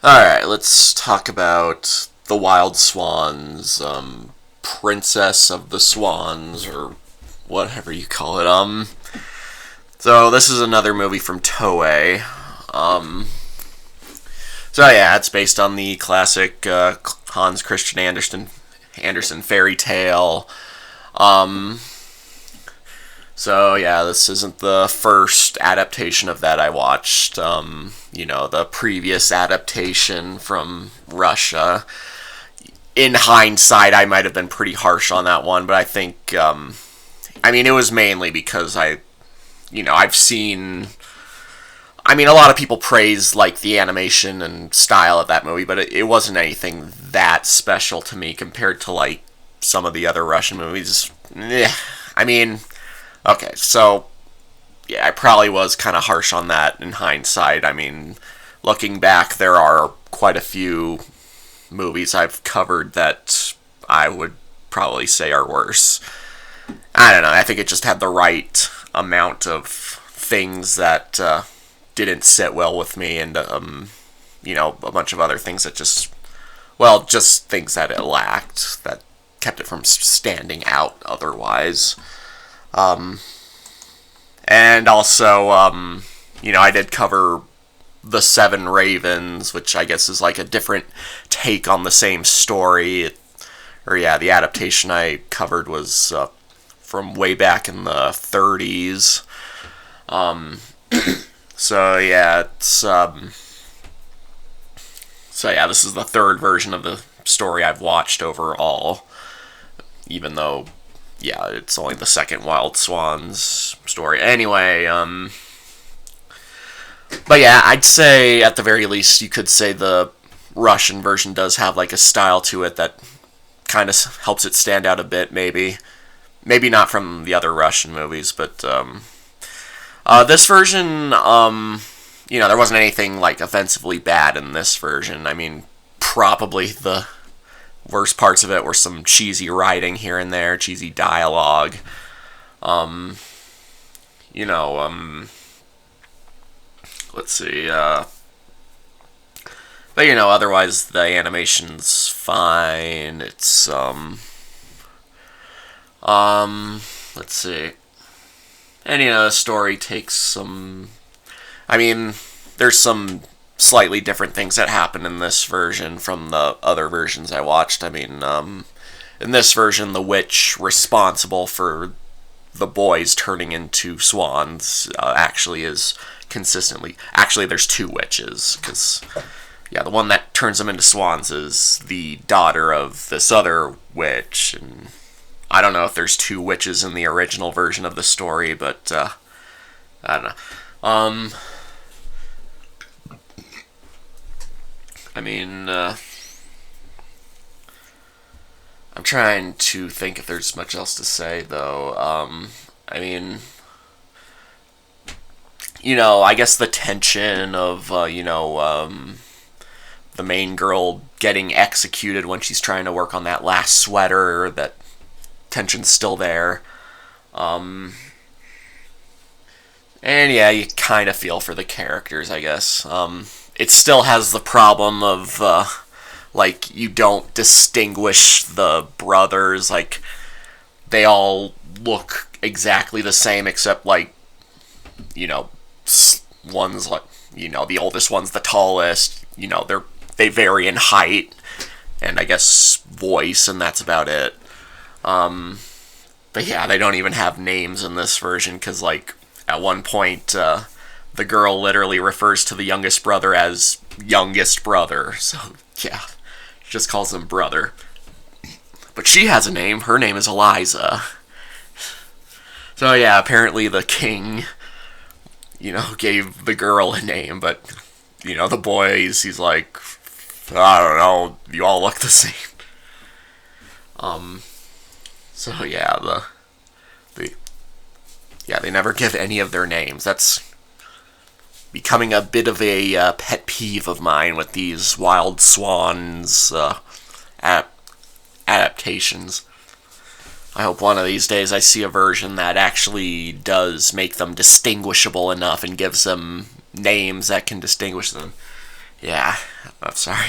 Alright, let's talk about the Wild Swans, Princess of the Swans, or whatever you call it. So this is another movie from Toei. Um, so yeah, it's based on the classic Hans Christian Andersen fairy tale. Um, so yeah, this isn't the first adaptation of that I watched. The previous adaptation from Russia. In hindsight, I might have been pretty harsh on that one, but I think, it was mainly because I've seen. A lot of people praise like the animation and style of that movie, but it wasn't anything that special to me compared to like some of the other Russian movies. I mean, okay, so yeah, I probably was kind of harsh on that in hindsight. Looking back, there are quite a few movies I've covered that I would probably say are worse. I don't know. I think it just had the right amount of things that didn't sit well with me, and a bunch of other things that just things that it lacked that kept it from standing out otherwise. Um, and also, I did cover the Seven Ravens, which I guess is like a different take on the same story. The adaptation I covered was from way back in the 30s. Um, so yeah, this is the third version of the story I've watched overall, even though it's only the second Wild Swans story. Anyway, but yeah, I'd say at the very least you could say the Russian version does have like a style to it that kind of helps it stand out a bit. Maybe not from the other Russian movies, but this version, there wasn't anything like offensively bad in this version. Probably the worst parts of it were some cheesy writing here and there, cheesy dialogue. Um, you know, let's see. But otherwise the animation's fine. Let's see. And the story takes some. There's some slightly different things that happen in this version from the other versions I watched. In this version, the witch responsible for the boys turning into swans actually is consistently. Actually, there's two witches, because the one that turns them into swans is the daughter of this other witch, and I don't know if there's two witches in the original version of the story, but I don't know. I mean, I'm trying to think if there's much else to say, though. I guess the tension of, the main girl getting executed when she's trying to work on that last sweater, that tension's still there. And yeah, you kind of feel for the characters, I guess. It still has the problem of, you don't distinguish the brothers. Like, they all look exactly the same, except, one's, the oldest one's the tallest. They vary in height, and I guess voice, and that's about it. But yeah, they don't even have names in this version, because, at one point, the girl literally refers to the youngest brother as youngest brother. So, yeah, she just calls him brother. But she has a name. Her name is Eliza. So, yeah, apparently the king, gave the girl a name, but, the boys, he's like, I don't know, you all look the same. So, yeah, they never give any of their names. That's becoming a bit of a pet peeve of mine with these Wild Swans adaptations. I hope one of these days I see a version that actually does make them distinguishable enough and gives them names that can distinguish them. Yeah, I'm sorry.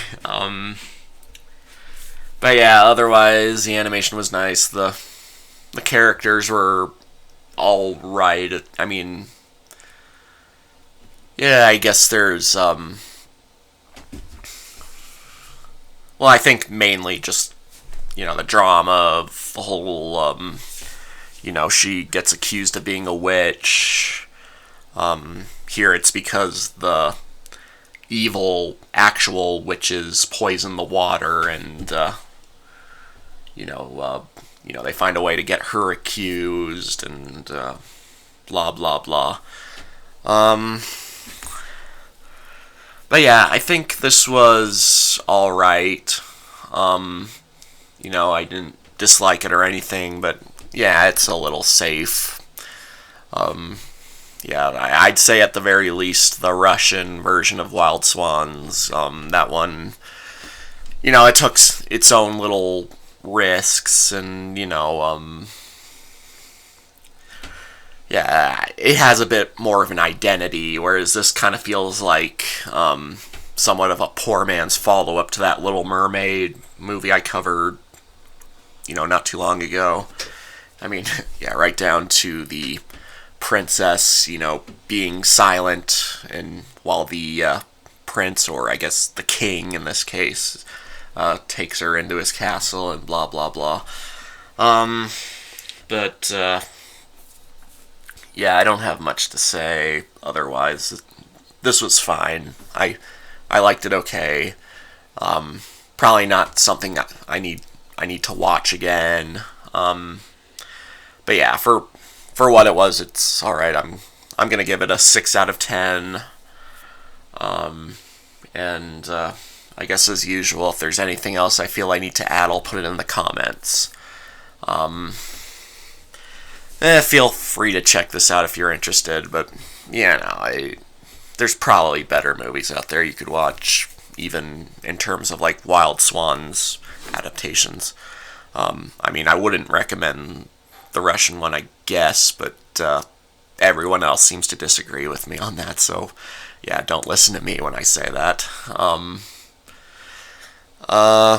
But yeah, otherwise the animation was nice. The characters were all right. I mean, yeah, I guess there's well, I think mainly just the drama of the whole she gets accused of being a witch. Here it's because the evil actual witches poison the water, and they find a way to get her accused, and blah blah blah. Um, but yeah, I think this was all right. I didn't dislike it or anything, but yeah, it's a little safe. Um, yeah, I'd say at the very least the Russian version of Wild Swans. That one, it took its own little risks, and yeah, it has a bit more of an identity, whereas this kind of feels like somewhat of a poor man's follow up to that Little Mermaid movie I covered, not too long ago. I mean, yeah, right down to the princess, being silent, and while the prince, or I guess the king in this case, takes her into his castle and blah blah blah. But yeah, I don't have much to say otherwise. This was fine. I liked it okay. Probably not something I need to watch again. But yeah, for what it was, it's all right. I'm gonna give it a 6 out of 10. And I guess as usual, if there's anything else I feel I need to add, I'll put it in the comments. Feel free to check this out if you're interested. But yeah, no, there's probably better movies out there you could watch, even in terms of like Wild Swans adaptations. I mean, I wouldn't recommend the Russian one, I guess, but everyone else seems to disagree with me on that, so yeah, don't listen to me when I say that. Uh,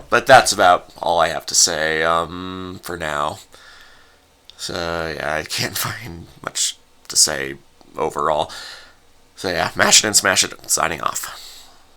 but that's about all I have to say for now. So yeah, I can't find much to say overall. So yeah, mash it and smash it, signing off.